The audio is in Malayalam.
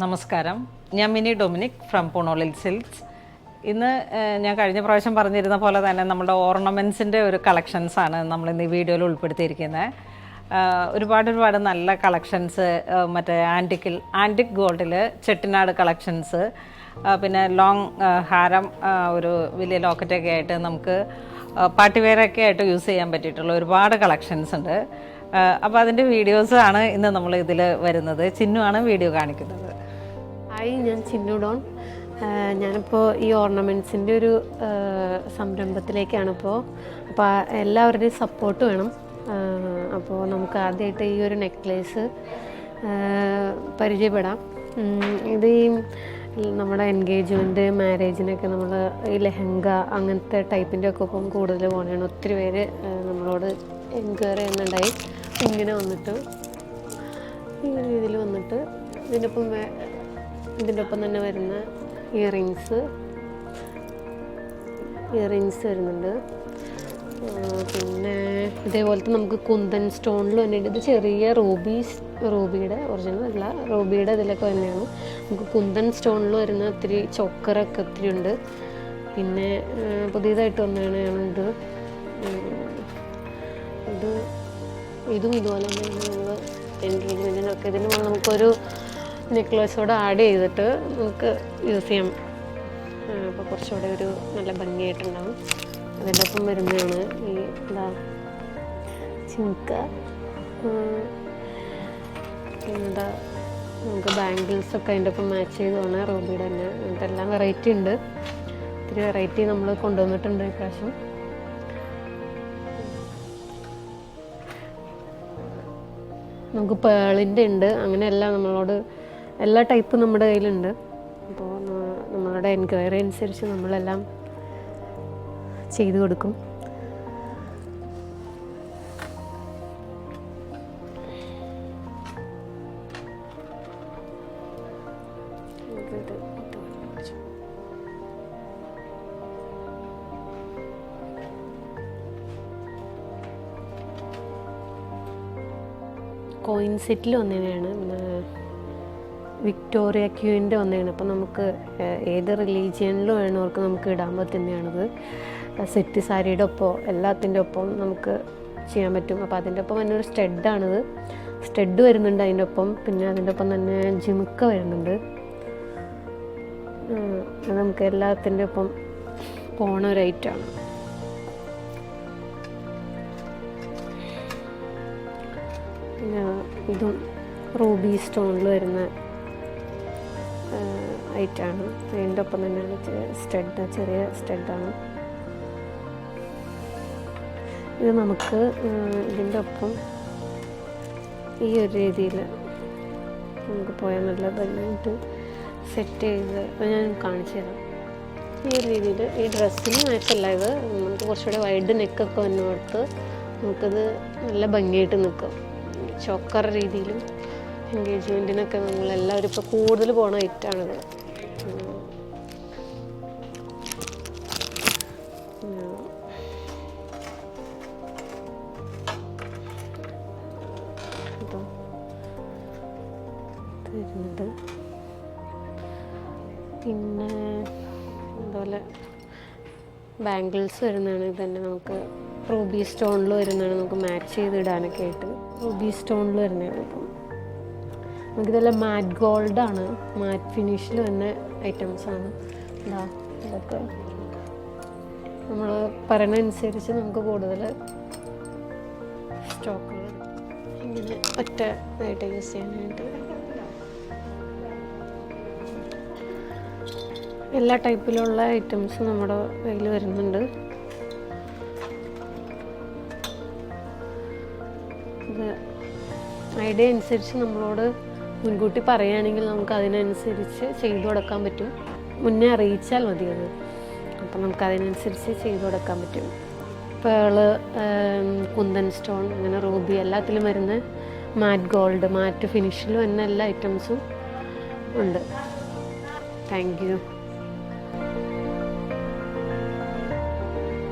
നമസ്കാരം, ഞാൻ മിനി ഡൊമിനിക് ഫ്രം പുണോളിൽ സിൽക്സ്. ഇന്ന് ഞാൻ കഴിഞ്ഞ പ്രാവശ്യം പറഞ്ഞിരുന്ന പോലെ തന്നെ നമ്മുടെ ഓർണമെൻറ്റ്സിൻ്റെ ഒരു കളക്ഷൻസാണ് നമ്മളിന്ന് ഈ വീഡിയോയിൽ ഉൾപ്പെടുത്തിയിരിക്കുന്നത്. ഒരുപാട് നല്ല കളക്ഷൻസ്, മറ്റേ ആൻറ്റിക് ഗോൾഡിൽ ചെട്ടിനാട് കളക്ഷൻസ്, പിന്നെ ലോങ് ഹാരം, ഒരു വലിയ ലോക്കറ്റൊക്കെ ആയിട്ട് നമുക്ക് പാർട്ടി വെയറൊക്കെ ആയിട്ട് യൂസ് ചെയ്യാൻ പറ്റിയിട്ടുള്ള ഒരുപാട് കളക്ഷൻസ് ഉണ്ട്. അപ്പോൾ അതിൻ്റെ വീഡിയോസാണ് ഇന്ന് നമ്മൾ ഇതിൽ വരുന്നത്. ചിന്നുവാണ് വീഡിയോ കാണിക്കുന്നത്. ഹായ്, ഞാൻ ചിന്നു ഡോൺ. ഞാനിപ്പോൾ ഈ ഓർണമെൻറ്റ്സിൻ്റെ ഒരു സംരംഭത്തിലേക്കാണിപ്പോൾ. അപ്പോൾ എല്ലാവരുടെയും സപ്പോർട്ട് വേണം. അപ്പോൾ നമുക്ക് ആദ്യമായിട്ട് ഈ ഒരു നെക്ലേസ് പരിചയപ്പെടാം. ഇത് ഈ നമ്മുടെ എൻഗേജ്മെൻറ്റ്, മാരേജിനൊക്കെ നമ്മൾ ഈ ലെഹങ്ക അങ്ങനത്തെ ടൈപ്പിൻ്റെ ഒക്കെ ഒപ്പം കൂടുതൽ പോകണതാണ്. ഒത്തിരി പേര് നമ്മളോട് എൻക്വയറി ചെയ്യുന്നുണ്ടായി. ഇങ്ങനെ വന്നിട്ട് ഈ ഒരു രീതിയിൽ വന്നിട്ട് ഇതിൻ്റെ ഒപ്പം തന്നെ വരുന്ന ഇയറിങ്സ് വരുന്നുണ്ട്. പിന്നെ ഇതേപോലത്തെ നമുക്ക് കുന്തൻ സ്റ്റോണിൽ വന്നിട്ട് ഇത് ചെറിയ റൂബിയുടെ ഒറിജിനൽ അല്ല, റൂബിയുടെ ഇതിലൊക്കെ തന്നെയാണ്. നമുക്ക് കുന്തൻ സ്റ്റോണിൽ വരുന്ന ഒത്തിരി ചോക്കറൊക്കെ ഒത്തിരി ഉണ്ട്. പിന്നെ പുതിയതായിട്ട് വന്നതാണ് ഇതും ഇതുപോലെ തന്നെ നമ്മൾ എൻഗേജ്മെൻറ്റിനൊക്കെ ഇതിന് നമുക്കൊരു നെക്ലേസോട് ആഡ് ചെയ്തിട്ട് നമുക്ക് യൂസ് ചെയ്യാം. അപ്പോൾ കുറച്ചുകൂടെ ഒരു നല്ല ഭംഗിയായിട്ടുണ്ടാകും. അതിൻ്റെ ഒപ്പം വരുന്നതാണ് ഈ ചിങ്ക. എന്താ നമുക്ക് ബാംഗിൾസൊക്കെ അതിൻ്റെ ഒപ്പം മാച്ച് ചെയ്ത് പോകണം. റൂബിയുടെ തന്നെ അങ്ങനത്തെ എല്ലാം വെറൈറ്റി ഉണ്ട്. ഒത്തിരി വെറൈറ്റി നമ്മൾ കൊണ്ടുവന്നിട്ടുണ്ട് ഇപ്രാവശ്യം. നമുക്ക് പേളിൻ്റെ ഉണ്ട്. അങ്ങനെയെല്ലാം നമ്മളോട് എല്ലാ ടൈപ്പും നമ്മുടെ കയ്യിലുണ്ട്. അപ്പോൾ നമ്മളുടെ എൻക്വയറി അനുസരിച്ച് നമ്മളെല്ലാം ചെയ്തു കൊടുക്കും. കോയിൻ സെറ്റിൽ വന്നതാണ്, വിക്ടോറിയ ക്യൂവിൻ്റെ വന്നതാണ്. അപ്പോൾ നമുക്ക് ഏത് റിലീജിയനിലും വേണവർക്ക് നമുക്ക് ഇടാൻ പറ്റുന്നതാണിത്. സെറ്റ് സാരിയുടെ ഒപ്പം എല്ലാത്തിൻ്റെ ഒപ്പം നമുക്ക് ചെയ്യാൻ പറ്റും. അപ്പോൾ അതിൻ്റെ ഒപ്പം തന്നെ ഒരു സ്റ്റഡാണിത്. സ്റ്റഡ് വരുന്നുണ്ട് അതിൻ്റെ ഒപ്പം. പിന്നെ അതിൻ്റെ ഒപ്പം തന്നെ ജിമുക്ക വരുന്നുണ്ട്. നമുക്ക് എല്ലാത്തിൻ്റെ ഒപ്പം പോണ ഒരു ഐറ്റമാണ്. പിന്നെ ഇതും റൂബി സ്റ്റോണിൽ വരുന്ന ഐറ്റമാണ്. അതിൻ്റെ ഒപ്പം തന്നെയാണ് ചെറിയ സ്റ്റഡാണ്. ഇത് നമുക്ക് ഇതിൻ്റെ ഒപ്പം ഈ ഒരു രീതിയിൽ നമുക്ക് പോയാൽ നല്ല ഭംഗിയായിട്ട് സെറ്റ് ചെയ്ത് ഞാൻ കാണിച്ചു തരാം. ഈ ഒരു രീതിയിൽ ഈ ഡ്രസ്സിന് മാച്ചല്ല, ഇത് നമുക്ക് കുറച്ചുകൂടെ വൈഡ് നെക്കൊക്കെ വന്നോട്ട് നമുക്കത് നല്ല ഭംഗിയായിട്ട് നിൽക്കും. ചോക്കർ രീതിയിലും എൻഗേജ്മെൻറ്റിനൊക്കെ നമ്മളെല്ലാവരും ഇപ്പോൾ കൂടുതൽ പോണ ഐറ്റാണിത്. വരുന്നുണ്ട്. പിന്നെ അതുപോലെ ബാംഗിൾസ് വരുന്നതാണ്. ഇത് തന്നെ നമുക്ക് റൂബി സ്റ്റോണിൽ വരുന്നതാണ്. നമുക്ക് മാച്ച് ചെയ്ത് ഇടാനൊക്കെ ആയിട്ട് റൂബി സ്റ്റോണിൽ വരുന്നതാണ്. ഇപ്പം നമുക്കിതെല്ലാം മാറ്റ് ഗോൾഡാണ്, മാറ്റ് ഫിനിഷിൽ വന്ന ഐറ്റംസാണ്. ഇതൊക്കെ നമ്മൾ പറയുന്നതനുസരിച്ച് നമുക്ക് കൂടുതൽ സ്റ്റോക്കുകൾ ഇങ്ങനെ ഒറ്റ ആയിട്ട് യൂസ് ചെയ്യാനായിട്ട് എല്ലാ ടൈപ്പിലുള്ള ഐറ്റംസും നമ്മുടെ കയ്യിൽ വരുന്നുണ്ട്. ഇത് ഐഡിയ അനുസരിച്ച് നമ്മളോട് മുൻകൂട്ടി പറയുകയാണെങ്കിൽ നമുക്ക് അതിനനുസരിച്ച് ചെയ്തു കൊടുക്കാൻ പറ്റും. മുന്നേ അറിയിച്ചാൽ മതി അത്. അപ്പം നമുക്ക് അതിനനുസരിച്ച് ചെയ്തു കൊടുക്കാൻ പറ്റും. പേള്, കുന്തൻ സ്റ്റോൺ, അങ്ങനെ റൂബി എല്ലാത്തിലും വരുന്ന മാറ്റ് ഗോൾഡ്, മാറ്റ് ഫിനിഷിൽ വരുന്ന എല്ലാ ഐറ്റംസും ഉണ്ട്. Thank you.